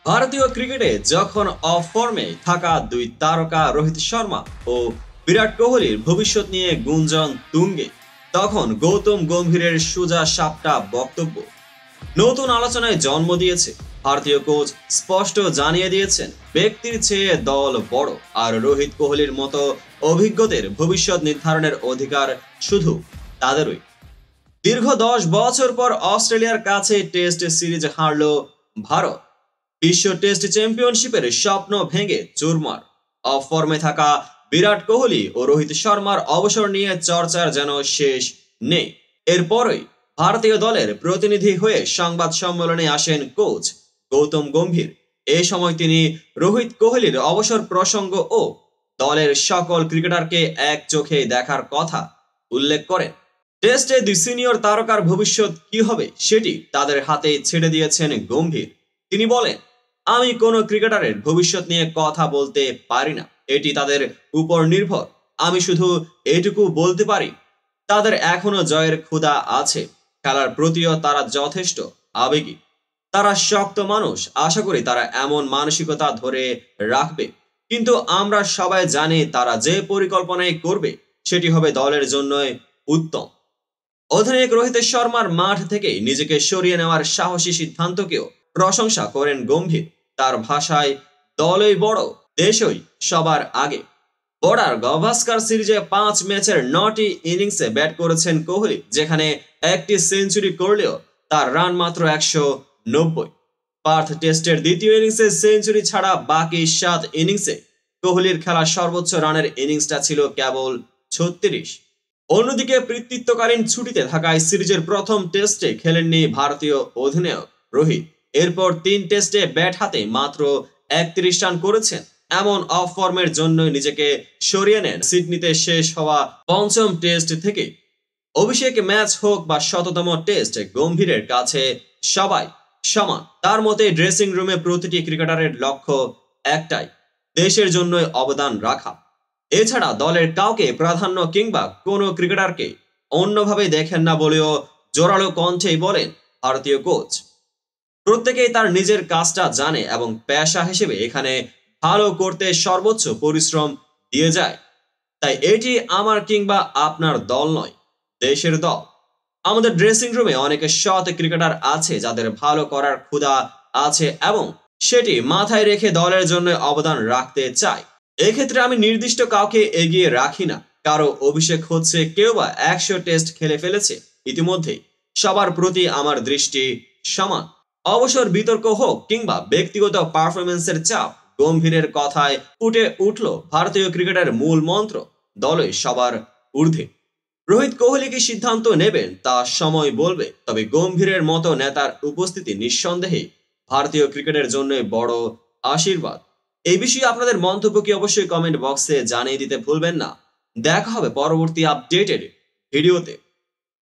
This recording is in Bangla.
ভারতীয় ক্রিকেটে যখন অফ ফর্মে থাকা দুই তারকা রোহিত শর্মা ও বিরাট কোহলির ভবিষ্যৎ নিয়ে গুঞ্জন তুঙ্গে, তখন গৌতম গম্ভীরের সোজা সাপটা বক্তব্য নতুন আলোচনায় জন্ম দিয়েছে। ভারতীয় কোচ স্পষ্ট জানিয়ে দিয়েছেন, ব্যক্তির চেয়ে দল বড়, আর রোহিত কোহলির মতো অভিজ্ঞদের ভবিষ্যৎ নির্ধারণের অধিকার শুধু তাদেরই। দীর্ঘ 10 বছর পর অস্ট্রেলিয়ার কাছে টেস্ট সিরিজ হারল ভারত। বিশ্ব টেস্ট চ্যাম্পিয়নশিপের স্বপ্ন ভেঙে চুরমার। অফ ফর্মে থাকা বিরাট কোহলি ও রোহিত শর্মার অবসর নিয়ে চর্চার যেন শেষ নেই। এরপরই ভারতীয় দলের প্রতিনিধি হয়ে সংবাদ সম্মেলনে আসেন কোচ গৌতম গম্ভীর। এ সময় তিনি রোহিত কোহলির অবসর প্রসঙ্গ ও দলের সকল ক্রিকেটারকে এক চোখে দেখার কথা উল্লেখ করেন। টেস্টে দুই সিনিয়র তারকার ভবিষ্যৎ কি হবে সেটি তাদের হাতে ছেড়ে দিয়েছেন গম্ভীর। তিনি বলেন, আমি কোনো ক্রিকেটারের ভবিষ্যৎ নিয়ে কথা বলতে পারি না, এটি তাদের উপর নির্ভর। আমি শুধু এটুকু বলতে পারি, তাদের এখনো জয়ের ক্ষুধা আছে, খেলার প্রতিও তারা যথেষ্ট আবেগী, তারা শক্ত মানুষ। আশা করি তারা এমন মানসিকতা ধরে রাখবে, কিন্তু আমরা সবাই জানি তারা যে পরিকল্পনাই করবে সেটি হবে দলের জন্য উত্তম। অধিনায়ক রোহিত শর্মার মাঠ থেকে নিজেকে সরিয়ে নেওয়ার সাহসী সিদ্ধান্তকেও প্রশংসা করেন গম্ভীর। তার ভাষায়, দলই বড়, দেশই সবার আগে। বর্ডার গাভাস্কার সিরিজে 5 ম্যাচের 9টি ইনিংসে ব্যাট করেছেন কোহলি, যেখানে একটি সেঞ্চুরি করলেও তার রান মাত্র 190। পার্থ টেস্টের দ্বিতীয় ইনিংসে সেঞ্চুরি ছাড়া বাকি 7 ইনিংসে কোহলির খেলা সর্বোচ্চ রানের ইনিংসটা ছিল কেবল 36। অন্যদিকে কৃতিত্বকালীন ছুটিতে থাকায় সিরিজের প্রথম টেস্টে খেলেননি ভারতীয় অধিনায়ক রোহিত। এরপর 3 টেস্টে ব্যাট হাতে মাত্র 31 রান করেছেন। এমন অফ ফর্মের জন্য নিজেকে সরিয়ে নেন সিডনিতে শেষ হওয়া 5ম টেস্ট থেকে। অভিষেক ম্যাচ হোক বা শততম টেস্ট, গম্ভীরের কাছে সবাই সমান। তার মতে ড্রেসিং রুমে প্রতিটি ক্রিকেটারের লক্ষ্য একটাই, দেশের জন্য অবদান রাখা। এছাড়া দলের কাউকে প্রাধান্য কিংবা কোনো ক্রিকেটারকে অন্যভাবে দেখেন না বলেও জোরালো কণ্ঠেই বলেন ভারতীয় কোচ। প্রত্যেকেই তার নিজের কাজটা জানে এবং পেশা হিসেবে এখানে ভালো করতে সর্বোচ্চ পরিশ্রম দিয়ে যায়। তাই এটি আমার কিংবা আপনার দল নয়, দেশের দল। আমাদের ড্রেসিং রুমে অনেক সৎ ক্রিকেটার আছে যাদের ভালো করার ক্ষুধা আছে এবং সেটি মাথায় রেখে দলের জন্য অবদান রাখতে চায়। এক্ষেত্রে আমি নির্দিষ্ট কাউকে এগিয়ে রাখি না। কারো অভিষেক হচ্ছে, কেউ বা 100 টেস্ট খেলে ফেলেছে ইতিমধ্যে। সবার প্রতি আমার দৃষ্টি সমান। অবসর বিতর্ক হোক কিংবা ব্যক্তিগত পারফরমেন্সের চাপ, গম্ভীরের কথায় ফুটে উঠল ভারতীয় ক্রিকেটের মূল মন্ত্র, দলই সবার ঊর্ধ্বে। রোহিত কোহলি কি সিদ্ধান্ত নেবেন তা সময় বলবে, তবে গম্ভীরের মতো নেতার উপস্থিতি নিঃসন্দেহে ভারতীয় ক্রিকেটের জন্য বড় আশীর্বাদ। এই বিষয়ে আপনাদের মন্তব্য কি অবশ্যই কমেন্ট বক্সে জানিয়ে দিতে ভুলবেন না। দেখা হবে পরবর্তী আপডেটেড ভিডিওতে।